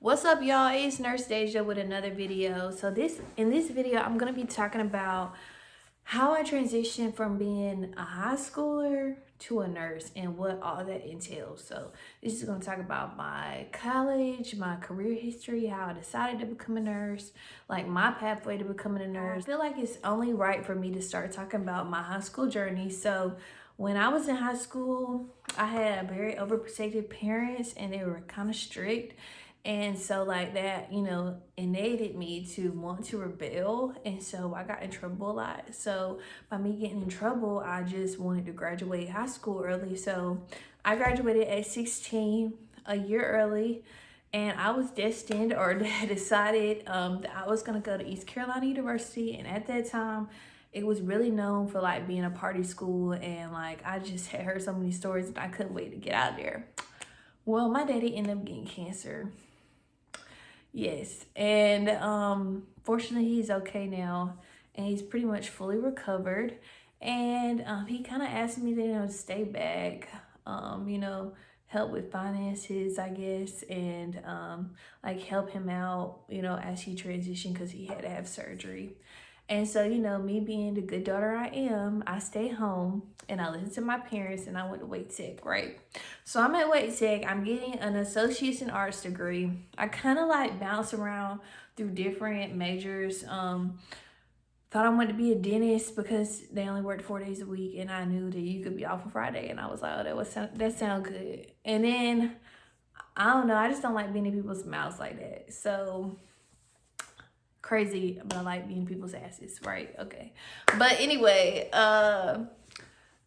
What's up, y'all? It's Nurse Deja with another video. So in this video, I'm gonna be talking about how I transitioned from being a high schooler to a nurse and what all that entails. So this is gonna talk about my college, my career history, how I decided to become a nurse, like my pathway to becoming a nurse. I feel like it's only right for me to start talking about my high school journey. So when I was in high school, I had very overprotective parents and they were kind of strict. And so like that, innately me to want to rebel. And so I got in trouble a lot. So by me getting in trouble, I just wanted to graduate high school early. So I graduated at 16, a year early. And I was destined or decided that I was going to go to East Carolina University. And at that time, it was really known for like being a party school. And like I just had heard so many stories and I couldn't wait to get out there. Well, my daddy ended up getting cancer. Yes, and fortunately he's okay now, and he's pretty much fully recovered. And he kind of asked me to stay back, help with finances, I guess, and like help him out, as he transitioned because he had to have surgery. And so, me being the good daughter I am, I stayed home and I listened to my parents and I went to Wake Tech, right? So I'm at Wake Tech. I'm getting an associate's in arts degree. I kind of like bounce around through different majors. Thought I wanted to be a dentist because they only worked 4 days a week and I knew that you could be off on Friday. And I was like, oh, that sound good. And then, I don't know, I just don't like being in people's mouths like that. So crazy, but I like being people's asses, right? Okay. But anyway,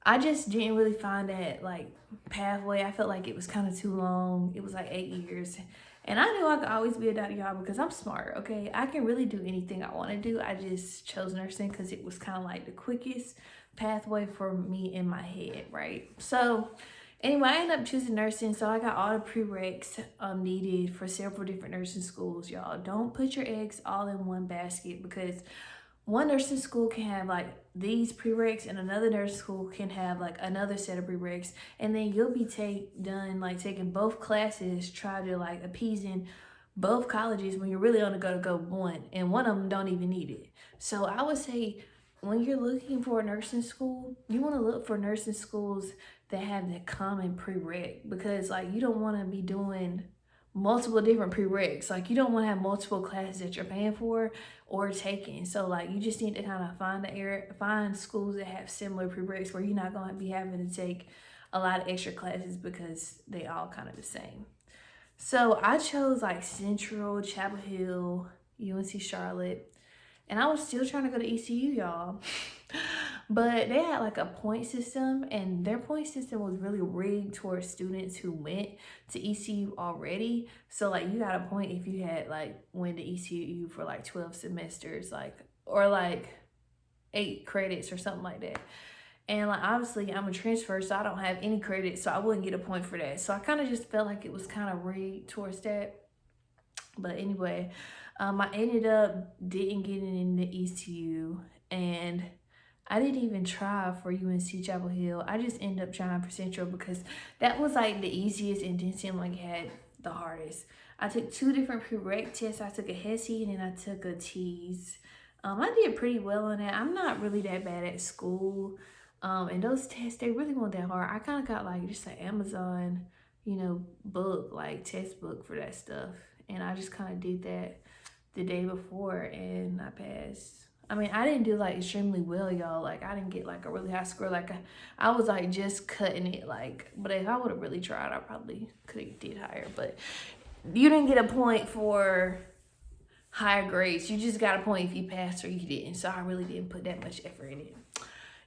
I just didn't really find that like pathway. I felt like it was kind of too long. It was like 8 years. And I knew I could always be a doctor, y'all, because I'm smart, okay? I can really do anything I want to do. I just chose nursing because it was kind of like the quickest pathway for me in my head, right? So anyway, I ended up choosing nursing, so I got all the prereqs needed for several different nursing schools, y'all. Don't put your eggs all in one basket because one nursing school can have like these prereqs and another nursing school can have like another set of prereqs, and then you'll be taking both classes, try to like appeasing both colleges when you're really only going to go one, and one of them don't even need it. So I would say when you're looking for a nursing school, you want to look for nursing schools that have that common prereq, because like you don't want to be doing multiple different prereqs. Like you don't want to have multiple classes that you're paying for or taking. So like you just need to kind of find schools that have similar prereqs where you're not going to be having to take a lot of extra classes because they all kind of the same. So I chose like Central, Chapel Hill, UNC Charlotte, and I was still trying to go to ECU, y'all. But they had like a point system, and their point system was really rigged towards students who went to ECU already. So like you got a point if you had like went to ECU for like 12 semesters, like, or like 8 credits or something like that. And like obviously I'm a transfer, so I don't have any credits, so I wouldn't get a point for that. So I kind of just felt like it was kind of rigged towards that. But anyway, I ended up didn't get into ECU, and I didn't even try for UNC Chapel Hill. I just ended up trying for Central because that was like the easiest and didn't seem like it had the hardest. I took 2 different prereq tests. I took a HESI and then I took a TEAS. I did pretty well on that. I'm not really that bad at school. And those tests, they really weren't that hard. I kind of got like just an Amazon, book, like textbook for that stuff. And I just kind of did that the day before and I passed. I mean, I didn't do like extremely well, y'all. Like I didn't get like a really high score. Like I was like just cutting it. Like, but if I would have really tried, I probably could have did higher. But you didn't get a point for higher grades. You just got a point if you passed or you didn't. So I really didn't put that much effort in it.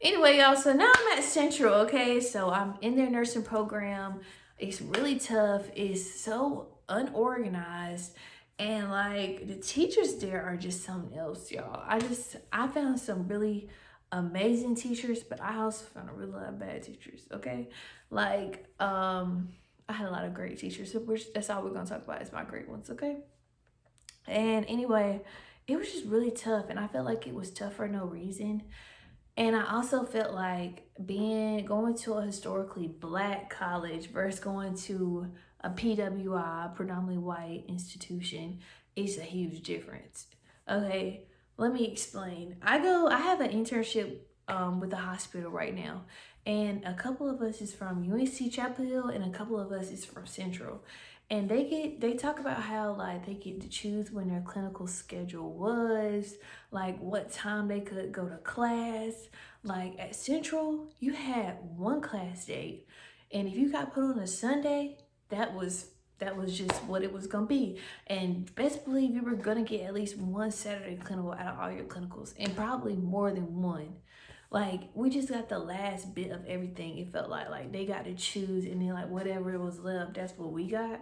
Anyway, y'all, so now I'm at Central, okay? So I'm in their nursing program. It's really tough. It's so unorganized. And like the teachers there are just something else, y'all. I found some really amazing teachers, but I also found a really lot of bad teachers, okay? Like, I had a lot of great teachers, which that's all we're gonna talk about is my great ones, okay? And anyway, it was just really tough, and I felt like it was tough for no reason. And I also felt like going to a historically Black college versus going to a PWI, predominantly white institution, is a huge difference. Okay, let me explain. I have an internship with the hospital right now, and a couple of us is from UNC Chapel Hill, and a couple of us is from Central. And they talk about how like they get to choose when their clinical schedule was, like what time they could go to class. Like at Central, you had one class date, and if you got put on a Sunday, that was just what it was gonna be. And best believe you were gonna get at least one Saturday clinical out of all your clinicals, and probably more than one. Like we just got the last bit of everything. It felt like they got to choose, and then like whatever was left, that's what we got.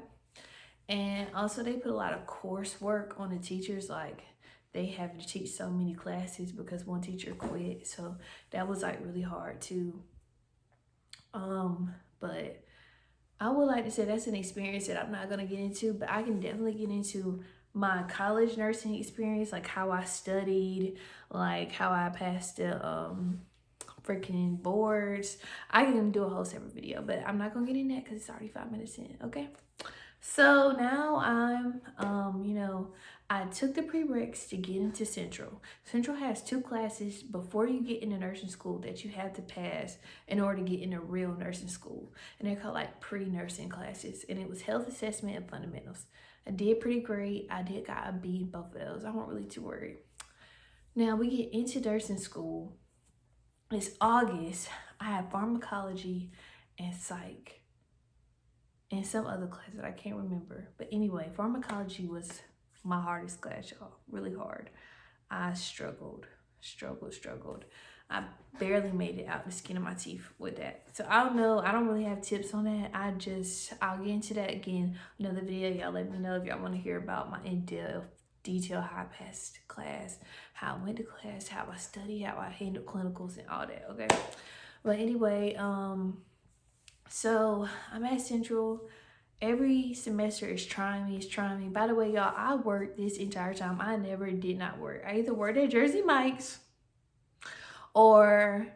And also they put a lot of coursework on the teachers, like they have to teach so many classes because one teacher quit. So that was like really hard too. But I would like to say that's an experience that I'm not gonna get into, but I can definitely get into my college nursing experience, like how I studied, like how I passed the freaking boards. I can do a whole separate video, but I'm not gonna get in that because it's already 5 minutes in. Okay. So now I took the prereqs to get into Central. Central has 2 classes before you get into nursing school that you have to pass in order to get into real nursing school. And they're called like pre-nursing classes. And it was health assessment and fundamentals. I did pretty great. I got a B in both of those. I wasn't really too worried. Now we get into nursing school. It's August. I have pharmacology and psych and some other class that I can't remember. But anyway, pharmacology was my hardest class, y'all. Really hard. I struggled. I barely made it out the skin of my teeth with that. So I don't know. I don't really have tips on that. I'll get into that again. Another video. Y'all let me know if y'all want to hear about my detail how I passed class, how I went to class, how I studied, how I handled clinicals and all that. Okay. But anyway, so I'm at Central. Every semester is trying me. By the way, y'all, I worked this entire time. I never did not work. I either worked at Jersey Mike's or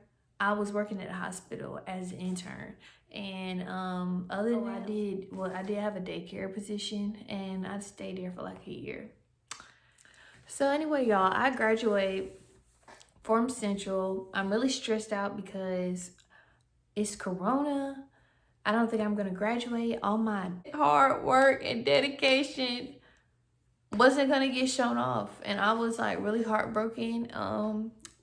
I was working at a hospital as an intern. And other than that, I did have a daycare position, and I stayed there for like a year. So anyway, y'all, I graduate from Central. I'm really stressed out because it's Corona. I don't think I'm gonna graduate. All my hard work and dedication wasn't gonna get shown off, and I was like really heartbroken.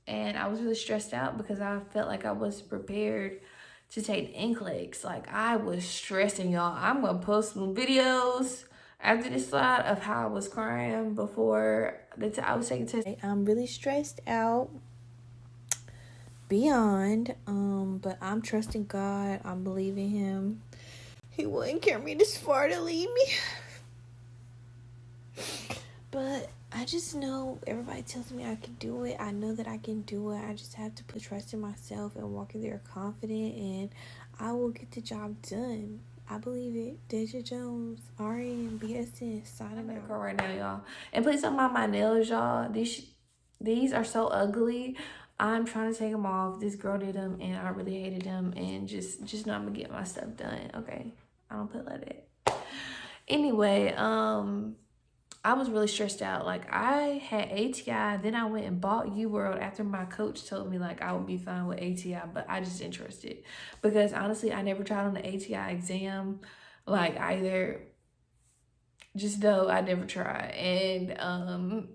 And I was really stressed out because I felt like I wasn't prepared to take the NCLEX. Like I was stressing, y'all. I'm gonna post some videos after this slide of how I was crying before I was taking tests. I'm really stressed out beyond, but I'm trusting God. I'm believing Him. He wouldn't carry me this far to leave me. But I just know everybody tells me I can do it. I know that I can do it. I just have to put trust in myself and walk in there confident, and I will get the job done. I believe it. Deja Jones, RN, BSN, signing out right now, y'all. And please don't mind my nails, y'all. These are so ugly. I'm trying to take them off. This girl did them, and I really hated them. And just know I'm gonna get my stuff done. Okay, I don't put like that. Anyway, I was really stressed out. Like I had ATI, then I went and bought UWorld after my coach told me like I would be fine with ATI, but I just didn't trust it because honestly, I never tried on the ATI exam, like either. Just know I never tried, and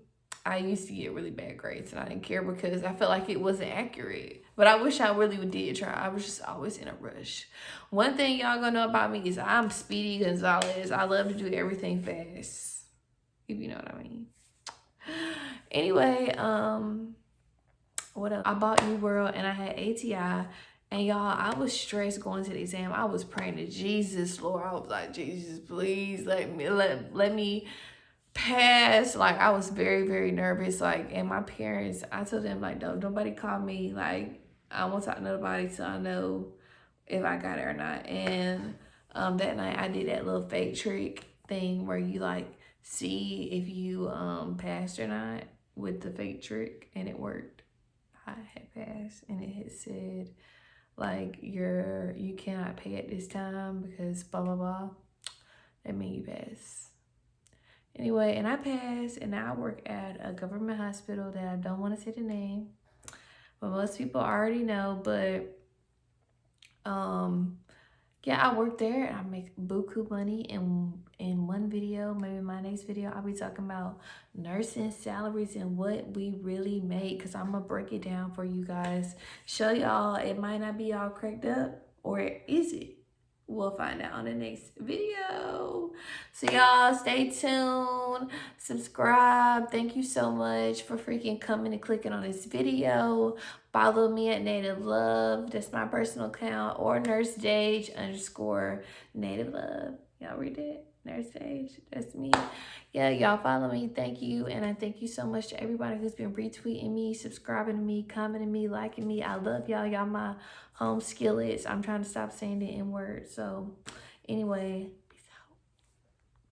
I used to get really bad grades, and I didn't care because I felt like it wasn't accurate. But I wish I really did try. I was just always in a rush. One thing y'all gonna know about me is I'm Speedy Gonzalez. I love to do everything fast, if you know what I mean. Anyway, what else? I bought UWorld and I had ATI. And y'all, I was stressed going to the exam. I was praying to Jesus, Lord. I was like, Jesus, please let me pass. Like I was very, very nervous. Like, and my parents, I told them like, don't nobody call me. Like, I won't talk to nobody till I know if I got it or not. And that night I did that little fake trick thing where you like see if you passed or not with the fake trick, and it worked. I had passed, and it had said like you cannot pay at this time because blah blah blah. That means you pass. Anyway, and I passed, and now I work at a government hospital that I don't want to say the name, but most people already know. But yeah, I work there and I make buku money. In one video, maybe my next video, I'll be talking about nursing salaries and what we really make, because I'm gonna break it down for you guys, show y'all. It might not be all cracked up, or is it? We'll find out on the next video. So y'all stay tuned, subscribe. Thank you so much for freaking coming and clicking on this video. Follow me at Native Love. That's my personal account. Or Nurse Dage _ Native Love. Y'all read it? Nurse Dage. That's me. Yeah, y'all follow me. Thank you. And I thank you so much to everybody who's been retweeting me, subscribing to me, commenting me, liking me. I love y'all. Y'all my home skillets. I'm trying to stop saying the N-word. So anyway,